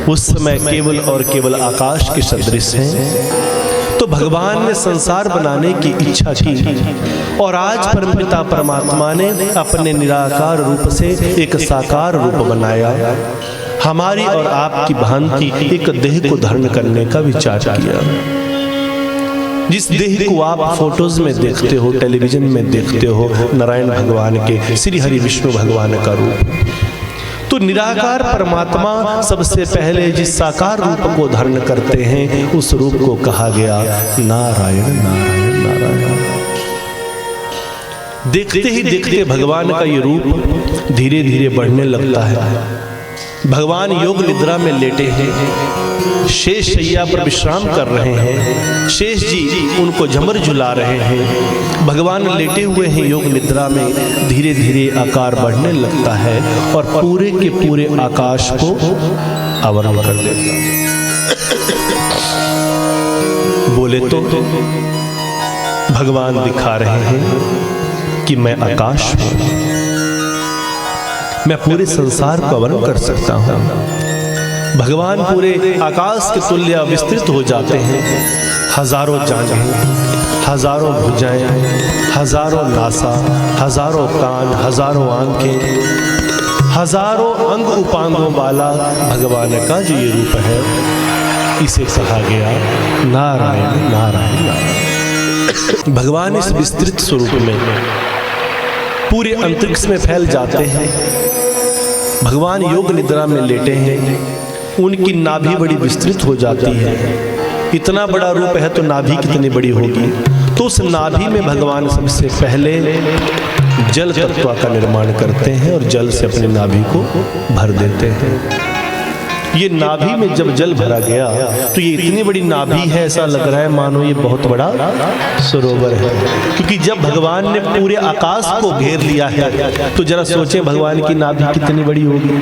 उस समय केवल और केवल आकाश के सदृश हैं। तो भगवान ने संसार बनाने की इच्छा की और आज परमपिता परमात्मा ने अपने निराकार रूप से एक साकार रूप बनाया। हमारी और आपकी भांति एक देह को धारण करने का विचार किया। जिस देह को आप फोटोज में देखते हो, टेलीविजन में देखते हो, नारायण भगवान के, श्री हरि विष्णु भगवान का रूप, तो निराकार परमात्मा सबसे पहले जिस साकार रूप को धारण करते हैं उस रूप को कहा गया नारायण नारायण नारायण। देखते ही देखते भगवान का ये रूप धीरे धीरे बढ़ने लगता है। भगवान योग निद्रा में लेटे हैं, शेष शैया पर विश्राम कर रहे हैं। शेष जी उनको झमर झुला रहे हैं। भगवान लेटे हुए हैं योग निद्रा में। धीरे धीरे आकार बढ़ने लगता है और पूरे के पूरे आकाश को आवरण कर देता है। बोले तो भगवान दिखा रहे हैं कि मैं आकाश हूं, मैं पूरे संसार को आवरण कर सकता हूं। भगवान पूरे आकाश के तुल्य विस्तृत हो जाते हैं। हजारों जांघें, हजारों भुजाएं, हजारों नासा, हजारों कान, हजारों आंखें, हजारों अंग उपांगों वाला भगवान का जो ये रूप है, इसे कहा गया नारायण नारायण नारायण। भगवान इस विस्तृत स्वरूप में पूरे अंतरिक्ष में फैल जाते हैं। भगवान योग निद्रा में लेटे हैं। उनकी नाभि बड़ी विस्तृत हो जाती है। इतना बड़ा रूप है तो नाभि कितनी बड़ी होगी। तो उस नाभि में भगवान सबसे पहले जल तत्व का निर्माण करते हैं और जल से अपनी नाभि को भर देते हैं। ये नाभि में जब जल भरा गया तो ये इतनी बड़ी नाभि है, ऐसा लग रहा है मानो ये बहुत बड़ा सरोवर है। क्योंकि जब भगवान ने पूरे आकाश को घेर लिया है तो जरा सोचें भगवान की नाभि कितनी बड़ी होगी,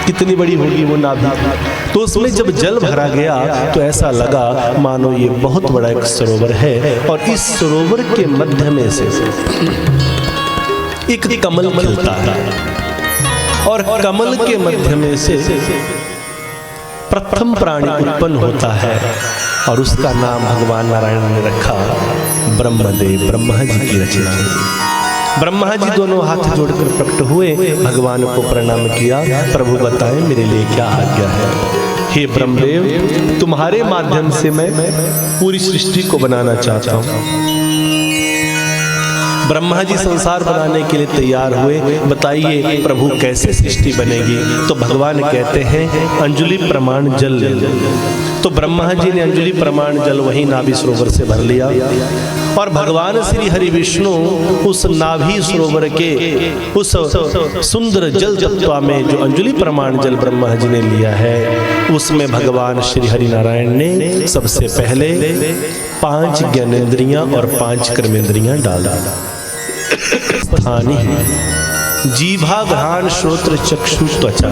कितनी बड़ी होगी वो नाभि। तो उसमें जब जल भरा गया तो ऐसा लगा मानो ये बहुत बड़ा एक सरोवर है। और इस सरोवर के मध्य में से एक कमल खिलता है और कमल के मध्य में से प्रथम प्राणी उत्पन्न होता है और उसका नाम भगवान नारायण ने रखा ब्रह्मदेव। ब्रह्मा जी की रचना है। ब्रह्मा जी दोनों हाथ जोड़कर प्रकट हुए, भगवान को प्रणाम किया। प्रभु बताएं मेरे लिए क्या आज्ञा है। हे ब्रह्मदेव, तुम्हारे माध्यम से मैं पूरी सृष्टि को बनाना चाहता हूँ। ब्रह्मा जी संसार बनाने के लिए तैयार हुए। बताइए प्रभु कैसे सृष्टि बनेगी। तो भगवान कहते हैं अंजलि प्रमाण जल। तो ब्रह्मा जी ने अंजलि प्रमाण जल वही नाभि सरोवर से भर लिया और भगवान श्री हरि विष्णु उस नाभि सरोवर के उस सुंदर जल तत्व में जो अंजलि प्रमाण जल ब्रह्मा जी ने लिया है, उसमें भगवान श्री हरि नारायण ने सबसे पहले 5 ज्ञानेंद्रियां और 5 कर्मेंद्रियां डाला। स्थानी जीभा घ्राण श्रोत्र चक्षु त्वचा।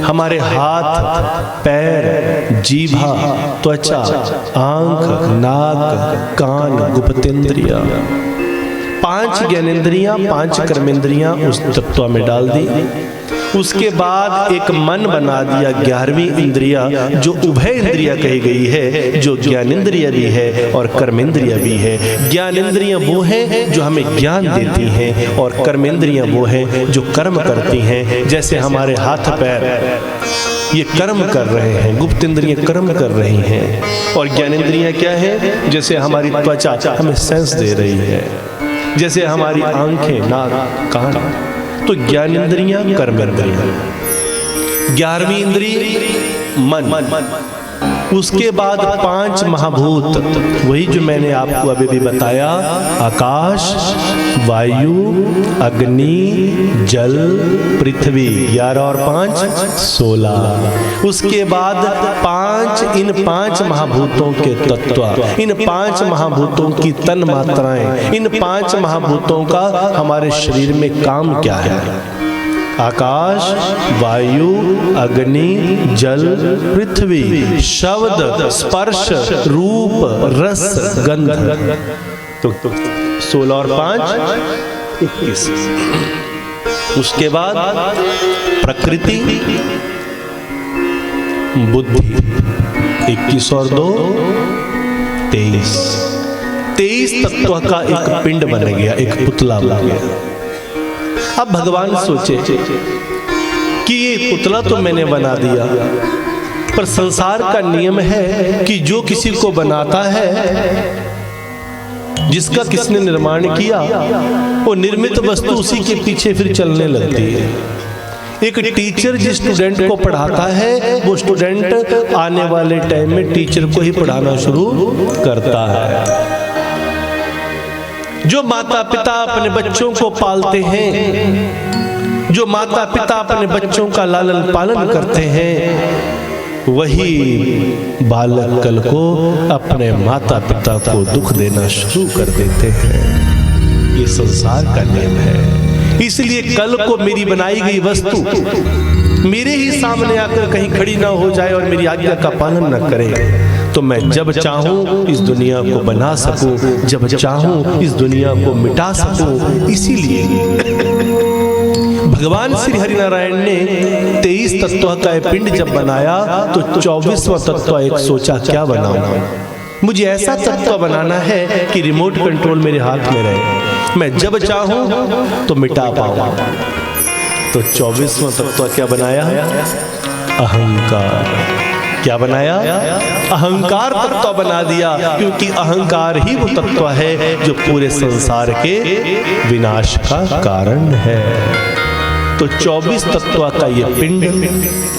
हमारे हाथ, पैर, जीभा, त्वचा, आंख, नाक, कान, गुप्तेंद्रिया, 5 ज्ञानेंद्रियां 5 कर्मेंद्रियां उस तत्व में डाल दी। उसके बाद एक मन बना दिया 11वीं इंद्रिया जो उभय इंद्रिया कही गई है, जो ज्ञानेंद्रिया भी है और कर्मेंद्रिया भी है। ज्ञानेंद्रियां वो हैं जो हमें ज्ञान देती हैं और कर्मेंद्रियां वो हैं जो कर्म करती हैं। जैसे हमारे हाथ पैर ये कर्म कर रहे हैं, गुप्त इंद्रियां कर्म कर रही हैं और ज्ञानेंद्रियां क्या है, जैसे हमारी त्वचा हमें सेंस दे रही है, जैसे हमारी आंखें, नाक, कान। तो ज्ञानेंद्रियां कर्मेंद्रियां। 11वीं इंद्रिय मन। उसके बाद 5 महाभूत, वही जो मैंने आपको अभी भी बताया, आकाश, वायु, अग्नि, जल, पृथ्वी। 11 और 5 16। उसके बाद 5 इन 5 महाभूतों के तत्व, इन 5 महाभूतों की तन मात्राएं, इन 5 महाभूतों का हमारे शरीर में काम क्या है। आकाश, वायु, अग्नि, जल, पृथ्वी, शब्द, स्पर्श, रूप, रस, गंध। तो 16 और 5 21। उसके बाद प्रकृति, बुद्धि। 21 और 2 23। 23 तत्व का एक पिंड बन गया, एक पुतला बन गया। अब भगवान सोचे कि ये पुतला तो मैंने बना दिया, पर संसार का नियम है कि जो किसी को बनाता है, जिसका किसने निर्माण किया, वो निर्मित वस्तु उसी के पीछे फिर चलने लगती है। एक टीचर जिस स्टूडेंट को पढ़ाता है, वो स्टूडेंट आने वाले टाइम में टीचर को ही पढ़ाना शुरू करता है। जो माता पिता अपने बच्चों को पालते हैं, जो माता पिता अपने बच्चों का लालन पालन करते हैं, वही बालक कल को अपने माता पिता को दुख देना शुरू कर देते हैं। ये संसार का नियम है। इसलिए कल को मेरी बनाई गई वस्तु मेरे ही सामने आकर कहीं खड़ी ना हो जाए और मेरी आज्ञा का पालन न करे, तो मैं जब चाहूं इस दुनिया को बना सकूं, जब चाहूं इस दुनिया को मिटा सकूं। इसीलिए भगवान श्री हरिनारायण ने 23 तत्व का पिंड जब बनाया तो 24वां तत्व एक सोचा, क्या बनाऊं? मुझे ऐसा तत्व बनाना है कि रिमोट कंट्रोल मेरे हाथ में रहे, मैं जब चाहूं तो मिटा पाऊं। तो 24वां तत्व क्या बनाया? अहंकार। क्या बनाया? अहंकार तत्व बना दिया, क्योंकि अहंकार ही वो तत्व है जो पूरे संसार के विनाश का कारण है। तो 24 तत्व का ये पिंड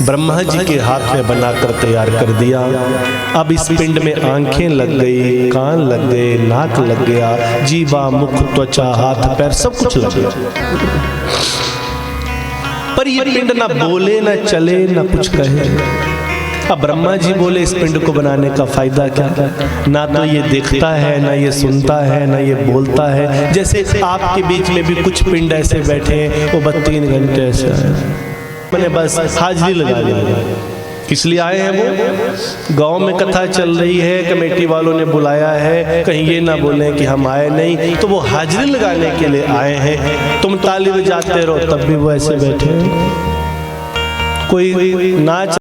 ब्रह्मा जी के हाथ में बनाकर तैयार कर दिया। अब इस पिंड में आंखें लग गई, कान लग गए, नाक लग गया, जीवा, मुख, त्वचा, हाथ, पैर, सब कुछ लग गया। पर ये पिंड ना बोले, ना चले, ना कुछ कहे। अब ब्रह्मा जी बोले, इस पिंड को बनाने का फायदा क्या? ना तो ये देखता है, ना ये सुनता है, ना ये बोलता है। जैसे आपके बीच में भी कुछ पिंड ऐसे बैठे हैं, वो 3 घंटे ऐसे मैंने बस हाजिरी लगा ली। किस लिए आए हैं? वो गांव में कथा चल रही है, कमेटी वालों ने बुलाया है, कहीं ये ना बोलें कि हम आए नहीं, तो वो हाजिरी लगाने के लिए आए हैं। तुम ताली बजाते रहो, तब भी वो ऐसे बैठे। कोई नाच